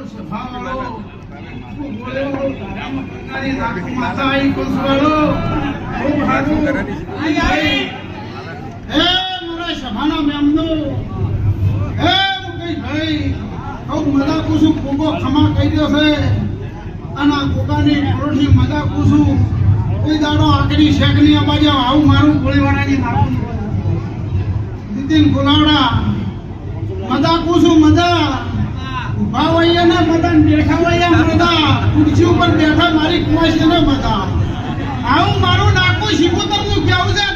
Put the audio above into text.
સફાવાળો તું બોલેવો તારામાં પંગારી નાખું માતા આઈ કોસવાળો ખૂબ હારું આઈ હે મારા સભાના મેમનો હે મુકેશ ભાઈ હું મજા કુસું કોકો ખમા કહી દો છે આના કોકાની પરોઠી મજા કુસું કોઈ દાડો આકરી શેકની અબાજે આવું મારું ગોળીવાળાની નાખું નીતિન ગોલાવડા મજા કુસું મજા ઉભા વઈએ ને મજા બેઠા વઈએ મજા ખુરશી ઉપર બેઠા મારી કુવાસી ને મજા આવું મારું નાખું શિકોતર નું કેવું છે